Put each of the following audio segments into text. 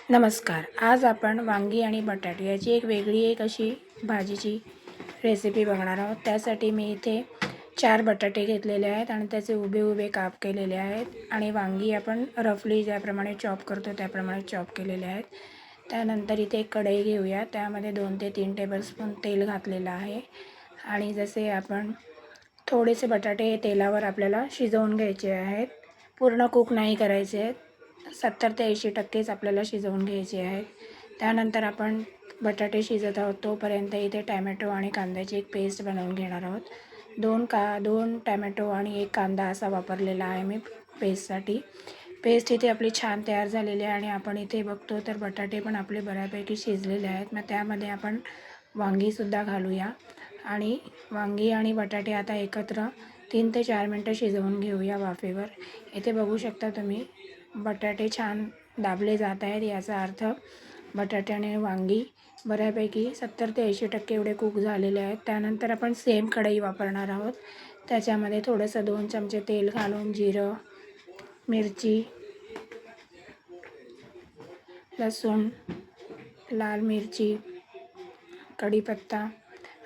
नमस्कार. आज आपण वांगी आणि बटाटे याची एक वेगळी अशी भाजीची रेसिपी बघणार आहोत. त्यासाठी मी इथे 4 बटाटे घेतलेले आहेत आणि त्याचे उभे उभे काप केलेले आहेत आणि वांगी आपण रफली ज्याप्रमाणे चॉप करतो त्याप्रमाणे चॉप केलेले आहेत. त्यानंतर इथे एक कढई घेऊया. त्यामध्ये 2 ते 3 टेबलस्पून तेल घातलेलं आहे आणि जसे आपण थोडेसे बटाटे तेलावर आपल्याला शिजवून घ्यायचे आहेत. पूर्ण कुक नाही करायचे आहेत. 70 ते 80% आपल्याला शिजवून घ्यायचे आहेत. त्यानंतर आपण बटाटे शिजत आहोत तोपर्यंत इथे टॅमॅटो आणि कांद्याची एक पेस्ट बनवून घेणार आहोत. 2 टॅमॅटो आणि 1 कांदा असा वापरलेला आहे मी पेस्टसाठी. पेस्ट इथे आपली छान तयार झालेली आहे आणि आपण इथे बघतो तर बटाटे पण आपले बऱ्यापैकी शिजलेले आहेत. मग त्यामध्ये आपण वांगीसुद्धा घालूया आणि वांगी आणि बटाटे आता एकत्र 3 ते 4 मिनटं शिजवून घेऊया वाफेवर. इथे बघू शकता तुम्ही बटाटे छान दाबले जात आहेत. याचा अर्थ बटाटे आणि वांगी बऱ्यापैकी 70 ते 80% एवढे कुक झालेले आहेत. त्यानंतर आपण सेम कढई वापरणार आहोत. त्याच्यामध्ये थोडंसं 2 चमचे तेल घालून जिरं, मिरची, लसूण, लाल मिरची, कढीपत्ता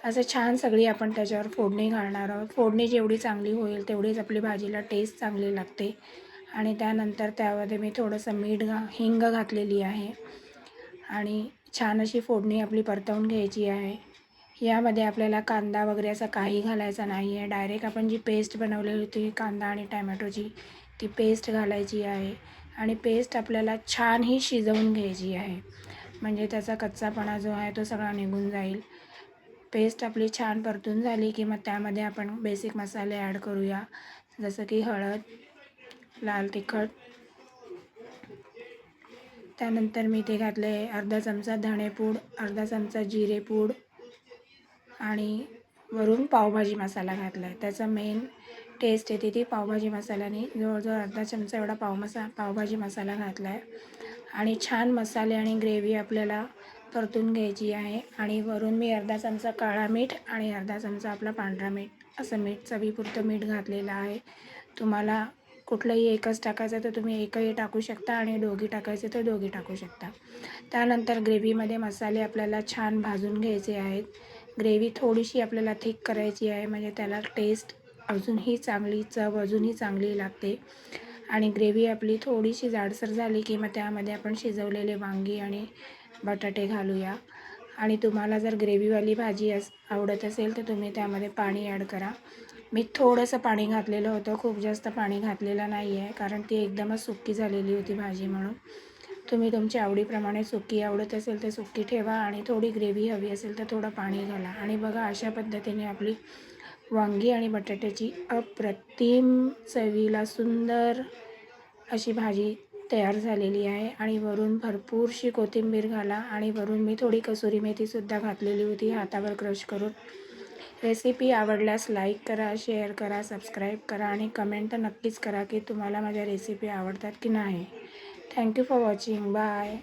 असं छान सगळी आपण त्याच्यावर फोडणी घालणार आहोत. फोडणी जेवढी चांगली होईल तेवढीच आपली भाजीला टेस्ट चांगली लागते. आणि त्यानंतर त्यामध्ये मी थोडंसं हिंग घातलेली आहे आणि छान अशी फोडणी आपली परतवून घ्यायची आहे. यामध्ये आपल्याला कांदा वगैरे असं काही घालायचं नाही आहे. डायरेक्ट आपण जी पेस्ट बनवलेली होती कांदा आणि टॅमॅटोची ती पेस्ट घालायची आहे आणि पेस्ट आपल्याला छान ही शिजवून घ्यायची आहे. म्हणजे त्याचा कच्चापणा जो आहे तो सगळा निघून जाईल. पेस्ट आपली छान परतून झाली की मग त्यामध्ये आपण बेसिक मसाले ॲड करूया. जसं की हळद, लाल तिखट, त्यानंतर मी इथे घातले आहे अर्धा चमचा धणेपूड, अर्धा चमचा जिरेपूड आणि वरून पावभाजी मसाला घातला आहे. त्याचा मेन टेस्ट येते ती पावभाजी मसाल्याने. जवळजवळ अर्धा चमचा एवढा पावभाजी मसाला घातला आहे आणि छान मसाले आणि ग्रेव्ही आपल्याला परतून घ्यायची आहे. आणि वरून मी अर्धा चमचा काळा मीठ आणि अर्धा चमचा आपला पांढरा मीठ असं चवीपुरतं मीठ घातलेलं आहे. तुम्हाला कुठलंही एकच टाकायचं तर तुम्ही एकही टाकू शकता आणि दोघी टाकायचे तर दोघी टाकू शकता. त्यानंतर ग्रेव्हीमध्ये मसाले आपल्याला छान भाजून घ्यायचे आहेत. ग्रेव्ही थोडीशी आपल्याला थिक करायची आहे म्हणजे त्याला टेस्ट अजूनही चांगली, चव अजूनही चांगली लागते. आणि ग्रेव्ही आपली थोडीशी जाडसर झाली की मग त्यामध्ये आपण शिजवलेले वांगी आणि बटाटे घालूया. आणि तुम्हाला जर ग्रेव्हीवाली भाजी आवडत असेल तर तुम्ही त्यामध्ये पाणी ॲड करा. मी थोडंसं पाणी घातलेलं होतं, खूप जास्त पाणी घातलेलं नाही आहे कारण ती एकदमच सुक्की झालेली होती भाजी म्हणून. तुम्ही तुमच्या आवडीप्रमाणे सुक्की आवडत असेल तर सुक्की ठेवा आणि थोडी ग्रेव्ही हवी असेल तर थोडं पाणी घाला. आणि बघा अशा पद्धतीने आपली वांगी आणि बटाट्याची अप्रतिम चवीला सुंदर अशी भाजी तयार झालेली आहे. आणि वरून भरपूरशी कोथिंबीर घाला आणि वरून मी थोडी कसुरी मेथीसुद्धा घातलेली होती हातावर क्रश करून. रेसिपी आवडल्यास लाईक करा, शेअर करा, सबस्क्राईब करा आणि कमेंट नक्कीच करा की तुम्हाला माझ्या रेसिपी आवडतात की नाही. Thank you for watching. बाय.